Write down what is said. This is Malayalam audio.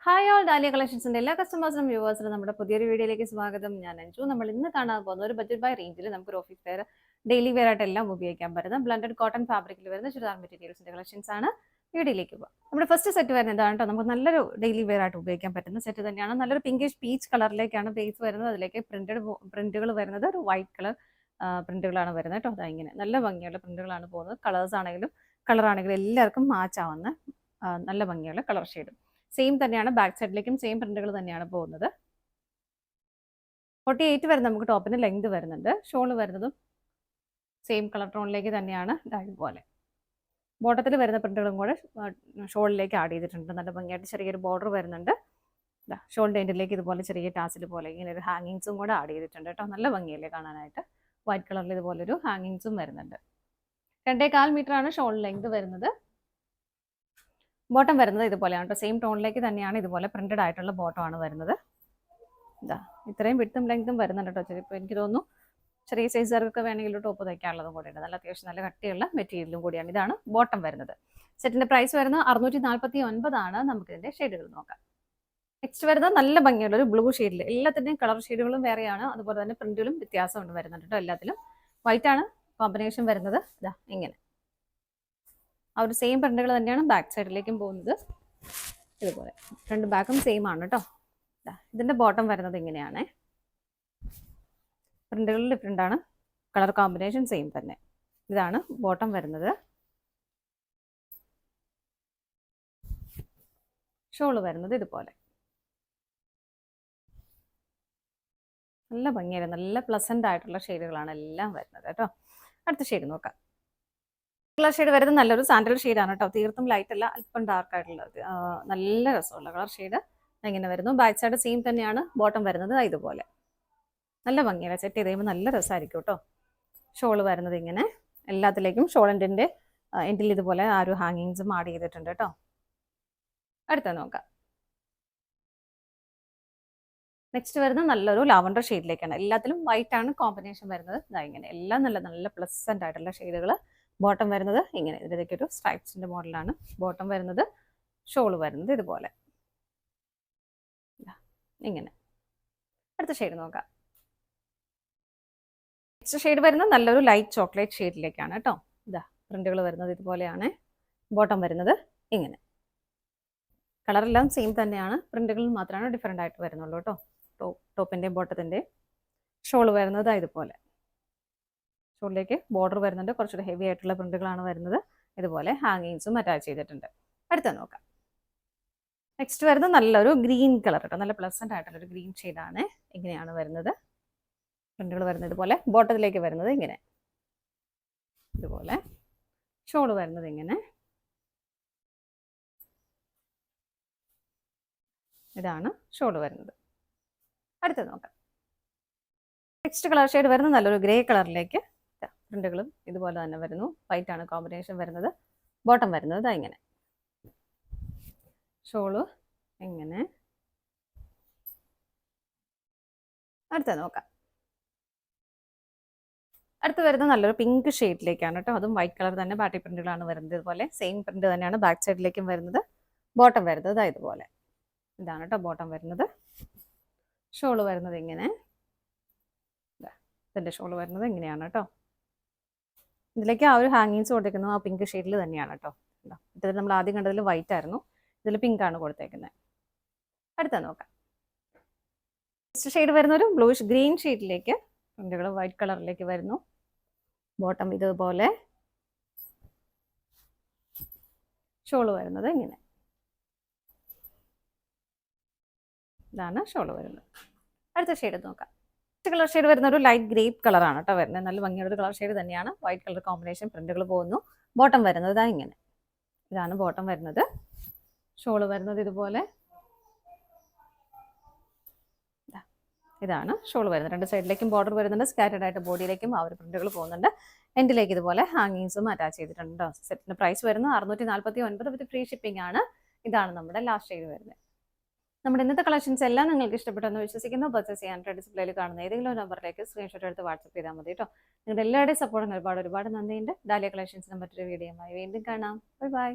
ഹായ് ഓൾ ഡാലിയ കളക്ഷൻസിന്റെ എല്ലാ കസ്റ്റമേഴ്സിനും വ്യൂവേഴ്സിനും നമ്മുടെ പുതിയൊരു വീഡിയോയിലേക്ക് സ്വാഗതം. ഞാൻ അഞ്ജു. നമ്മൾ ഇന്ന് കാണാൻ പോകുന്ന ഒരു ബഡ്ജറ്റ് ബൈ റേഞ്ചിൽ നമുക്ക് ഒരു ഓഫീസ് വെയർ, ഡെയിലി വെയർ ആയിട്ട് എല്ലാം ഉപയോഗിക്കാൻ പറ്റുന്ന ബ്ലൻഡഡ് കോട്ടൺ ഫാബ്രിക്കിൽ വരുന്ന ചുരിദാർ മെറ്റീരിയൽസിന്റെ കളക്ഷൻസ് ആണ് വീഡിയോയിലേക്ക് പോകാം. നമ്മുടെ ഫസ്റ്റ് സെറ്റ് വരുന്നത് ഇതാണ് കേട്ടോ. നമുക്ക് നല്ലൊരു ഡെയിലി വെയർ ആയിട്ട് ഉപയോഗിക്കാൻ പറ്റുന്ന സെറ്റ് തന്നെയാണ്. നല്ലൊരു പിങ്കിഷ് പീച്ച് കളറിലേക്കാണ് ബേസ് വരുന്നത്. അതിലേക്ക് പ്രിന്റുകൾ വരുന്നത് ഒരു വൈറ്റ് കളർ പ്രിന്റുകളാണ് വരുന്നത് കേട്ടോ. അതാ ഇങ്ങനെ നല്ല ഭംഗിയുള്ള പ്രിന്റുകളാണ് പോകുന്നത്. കളർ ആണെങ്കിലും എല്ലാവർക്കും മാച്ച് ആവുന്ന നല്ല ഭംഗിയുള്ള കളർ ഷെയ്ഡും സെയിം തന്നെയാണ്. ബാക്ക് സൈഡിലേക്കും സെയിം പ്രിന്റുകൾ തന്നെയാണ് പോകുന്നത്. 48 വരെ നമുക്ക് ടോപ്പിന് ലെങ്ത് വരുന്നുണ്ട്. ഷോൾ വരുന്നതും സെയിം കളർ ടോണിലേക്ക് തന്നെയാണ്. ഇതുപോലെ ബോട്ടത്തിൽ വരുന്ന പ്രിന്റുകളും കൂടെ ഷോളിലേക്ക് ആഡ് ചെയ്തിട്ടുണ്ട്. നല്ല ഭംഗിയായിട്ട് ചെറിയൊരു ബോർഡർ വരുന്നുണ്ട്. ഷോളിൻ്റെ എൻഡിലേക്ക് ഇതുപോലെ ചെറിയ ടാസിൽ പോലെ ഇങ്ങനെ ഒരു ഹാങ്ങിങ്സും കൂടെ ആഡ് ചെയ്തിട്ടുണ്ട് കേട്ടോ. നല്ല ഭംഗിയല്ലേ കാണാനായിട്ട്. വൈറ്റ് കളറിൽ ഇതുപോലൊരു ഹാങ്ങിങ്സും വരുന്നുണ്ട്. 2.25 മീറ്ററാണ് ഷോൾ ലെങ്ത് വരുന്നത്. ബോട്ടം വരുന്നത് ഇതുപോലെയാണ് കേട്ടോ. സെയിം ടോണിലേക്ക് തന്നെയാണ് ഇതുപോലെ പ്രിന്റഡ് ആയിട്ടുള്ള ബോട്ടം ആണ് വരുന്നത്. ഇത്രയും വിട്ടും ലെങ്തും വരുന്നുണ്ട് കേട്ടോ. ഇപ്പോൾ എനിക്ക് തോന്നുന്നു ചെറിയ സൈസുകാർക്ക് വേണമെങ്കിൽ ടോപ്പ് തയ്ക്കാനുള്ളതും കൂടെ ഉണ്ട്. നല്ല അത്യാവശ്യം നല്ല കട്ടിയുള്ള മെറ്റീരിയലും കൂടിയാണ്. ഇതാണ് ബോട്ടം വരുന്നത്. സെറ്റിന്റെ പ്രൈസ് വരുന്നത് 649 ആണ്. നമുക്കിതിന്റെ ഷെയ്ഡുകൾ നോക്കാം. നെക്സ്റ്റ് വരുന്നത് നല്ല ഭംഗിയുള്ള ഒരു ബ്ലൂ ഷെയ്ഡിൽ, എല്ലാത്തിൻ്റെയും കളർ ഷെയ്ഡുകളും വേറെയാണ്. അതുപോലെ തന്നെ പ്രിന്റുകളും വ്യത്യാസം വരുന്നുണ്ട് കേട്ടോ. എല്ലാത്തിലും വൈറ്റ് ആണ് കോമ്പിനേഷൻ വരുന്നത്. ഇങ്ങനെ ആ ഒരു സെയിം പ്രിന്റുകൾ തന്നെയാണ് ബാക്ക് സൈഡിലേക്കും പോകുന്നത്. ഇതുപോലെ ഫ്രണ്ട് ബാക്കും സെയിം ആണ് കേട്ടോ. ഇതിന്റെ ബോട്ടം വരുന്നത് ഇങ്ങനെയാണ്. പ്രിന്റുകൾ ഡിഫറെൻ്റ് ആണ്, കളർ കോമ്പിനേഷൻ സെയിം തന്നെ. ഇതാണ് ബോട്ടം വരുന്നത്. ഷോള് വരുന്നത് ഇതുപോലെ നല്ല ഭംഗിയായിരുന്നു. നല്ല പ്ലസന്റ് ആയിട്ടുള്ള ഷെയ്ഡുകളാണ് എല്ലാം വരുന്നത് കേട്ടോ. അടുത്ത ഷെയ്ഡ് നോക്കാം. കളർ ഷെയ്ഡ് വരുന്നത് നല്ലൊരു സാൻഡൽ ഷെയ്ഡാണ് കേട്ടോ. തീർത്തും ലൈറ്റ് അല്ല, അല്പം ഡാർക്ക് ആയിട്ടുള്ളത്. നല്ല രസമുള്ള കളർ ഷെയ്ഡ് ഇങ്ങനെ വരുന്നു. ബാക്ക് സൈഡ് സെയിം തന്നെയാണ്. ബോട്ടം വരുന്നത് ഇതുപോലെ നല്ല ഭംഗിയാണ്. സെറ്റ് ചെയ്ത് കഴിയുമ്പോൾ നല്ല രസമായിരിക്കും കേട്ടോ. ഷോള് വരുന്നത് ഇങ്ങനെ, എല്ലാത്തിലേക്കും ഷോളിൻ്റെ എൻഡിൽ ഇതുപോലെ ആ ഒരു ഹാങ്ങിങ്സും ആഡ് ചെയ്തിട്ടുണ്ട് കേട്ടോ. അടുത്ത നോക്കാം. നെക്സ്റ്റ് വരുന്നത് നല്ലൊരു ലാവണ്ടർ ഷെയ്ഡിലേക്കാണ്. എല്ലാത്തിലും വൈറ്റ് ആണ് കോമ്പിനേഷൻ വരുന്നത്. ഇങ്ങനെ എല്ലാം നല്ല നല്ല പ്ലസന്റ് ആയിട്ടുള്ള ഷെയ്ഡുകൾ. ബോട്ടം വരുന്നത് ഇങ്ങനെ, ഇതിലേക്ക് ഒരു സ്ട്രൈപ്സിന്റെ മോഡലാണ് ബോട്ടം വരുന്നത്. ഷോള് വരുന്നത് ഇതുപോലെ ഇങ്ങനെ. അടുത്ത ഷെയ്ഡ് നോക്കാം. നെക്സ്റ്റ് ഷെയ്ഡ് വരുന്നത് നല്ലൊരു ലൈറ്റ് ചോക്ലേറ്റ് ഷെയ്ഡിലേക്കാണ് കേട്ടോ. പ്രിന്റുകൾ വരുന്നത് ഇതുപോലെയാണ്. ബോട്ടം വരുന്നത് ഇങ്ങനെ. കളറെല്ലാം സെയിം തന്നെയാണ്, പ്രിന്റുകൾ മാത്രമാണ് ഡിഫറെൻ്റ് ആയിട്ട് വരുന്നുള്ളൂ കേട്ടോ. ടോപ്പിൻ്റെയും ബോട്ടത്തിൻ്റെയും. ഷോള് വരുന്നത് ഇതുപോലെ. ഷോളിലേക്ക് ബോർഡർ വരുന്നുണ്ട്. കുറച്ചുകൂടെ ഹെവി ആയിട്ടുള്ള പ്രിന്റുകളാണ് വരുന്നത്. ഇതുപോലെ ഹാങ്ങിങ്സും അറ്റാച്ച് ചെയ്തിട്ടുണ്ട്. അടുത്ത നോക്കാം. നെക്സ്റ്റ് വരുന്നത് നല്ലൊരു ഗ്രീൻ കളർ കേട്ടോ. നല്ല പ്ലസന്റ് ആയിട്ടുള്ള ഒരു ഗ്രീൻ ഷെയ്ഡാണ്. ഇങ്ങനെയാണ് വരുന്നത്. പ്രിന്റുകൾ വരുന്നത് ഇതുപോലെ. ബോട്ടത്തിലേക്ക് വരുന്നത് ഇങ്ങനെ ഇതുപോലെ. ഷോള് വരുന്നത് ഇങ്ങനെ. ഇതാണ് ഷോള് വരുന്നത്. അടുത്ത നോക്കാം. നെക്സ്റ്റ് കളർ ഷെയ്ഡ് വരുന്നത് നല്ലൊരു ഗ്രേ കളറിലേക്ക്. പ്രിന്റുകളും ഇതുപോലെ തന്നെ വരുന്നു. വൈറ്റ് ആണ് കോമ്പിനേഷൻ വരുന്നത്. ബോട്ടം വരുന്നത് ഇങ്ങനെ. ഷോള് ഇങ്ങനെ. അടുത്ത നോക്കാം. അടുത്ത് വരുന്നത് നല്ലൊരു പിങ്ക് ഷെയ്ഡിലേക്കാണ് കേട്ടോ. അതും വൈറ്റ് കളർ തന്നെ ബാറ്റി പ്രിന്റുകളാണ് വരുന്നത്. ഇതുപോലെ സെയിം പ്രിന്റ് തന്നെയാണ് ബാക്ക് സൈഡിലേക്കും വരുന്നത്. ബോട്ടം വരുന്നത് ഇതുപോലെ. ഇതാണ് കേട്ടോ ബോട്ടം വരുന്നത്. ഷോള് വരുന്നത് ഇങ്ങനെ. ഇതിന്റെ ഷോള് വരുന്നത് ഇങ്ങനെയാണ് കേട്ടോ. ഇതിലേക്ക് ആ ഒരു ഹാങ്ങിങ്സ് കൊടുത്തേക്കുന്നത് ആ പിങ്ക് ഷെയ്ഡിൽ തന്നെയാണ് കേട്ടോ. ഇതിൽ നമ്മൾ ആദ്യം കണ്ടതിൽ വൈറ്റ് ആയിരുന്നു, ഇതിൽ പിങ്ക് ആണ് കൊടുത്തേക്കുന്നത്. അടുത്ത നോക്കാം. നെക്സ്റ്റ് ഷെയ്ഡ് വരുന്ന ഒരു ബ്ലൂഷ് ഗ്രീൻ ഷെയ്ഡിലേക്ക് പ്രിന്റുകൾ വൈറ്റ് കളറിലേക്ക് വരുന്നു. ബോട്ടം ഇതുപോലെ. ഷോള് വരുന്നത് ഇങ്ങനെ. ഇതാണ് ഷോള് വരുന്നത്. അടുത്ത ഷെയ്ഡ് നോക്കാം. കളർ ഷെയ്ഡ് വരുന്ന ഒരു ലൈറ്റ് ഗ്രേപ്പ് കളറാണ് കേട്ടോ വരുന്നത്. നല്ല ഭംഗിയുള്ള ഒരു കളർ ഷെയ്ഡ് തന്നെയാണ്. വൈറ്റ് കളർ കോമ്പിനേഷൻ പ്രിന്റുകൾ പോകുന്നു. ബോട്ടം വരുന്നത് ഇങ്ങനെ. ഇതാണ് ബോട്ടം വരുന്നത്. ഷോള് വരുന്നത് ഇതുപോലെ. ഇതാണ് ഷോള് വരുന്നത്. രണ്ട് സൈഡിലേക്കും ബോർഡർ വരുന്നുണ്ട്. സ്കാറ്റേഡ് ആയിട്ട് ബോഡിയിലേക്കും ആ ഒരു പ്രിന്റുകൾ പോകുന്നുണ്ട്. എൻഡിലേക്ക് ഇതുപോലെ ഹാങ്ങിങ്സും അറ്റാച്ച് ചെയ്തിട്ടുണ്ട്. സെറ്റിന്റെ പ്രൈസ് വരുന്നത് 649 വിത്ത് ഫ്രീ ഷിപ്പിംഗ് ആണ്. ഇതാണ് നമ്മുടെ ലാസ്റ്റ് ഷെയ്ഡ് വരുന്നത്. നമ്മുടെ ഇന്നത്തെ കളക്ഷൻസ് എല്ലാം നിങ്ങൾക്ക് ഇഷ്ടപ്പെട്ടെന്ന് വിശ്വസിക്കുന്നു. പർച്ചേസ് ചെയ്യാനായിട്ട് ഡിസ്പ്ലേയിൽ കാണുന്ന ഏതെങ്കിലും നമ്പറിലേക്ക് സ്ക്രീൻഷോട്ട് എടുത്ത് വാട്സപ്പ് ചെയ്താൽ മതി കേട്ടോ. നിങ്ങളുടെ എല്ലാവരുടെയും സപ്പോർട്ടിന് ഒരുപാട് നന്ദിയുണ്ട്. ഡാലിയ കളക്ഷൻസിന് മറ്റൊരു വീഡിയോയുമായി വീണ്ടും കാണാം. Bye bye.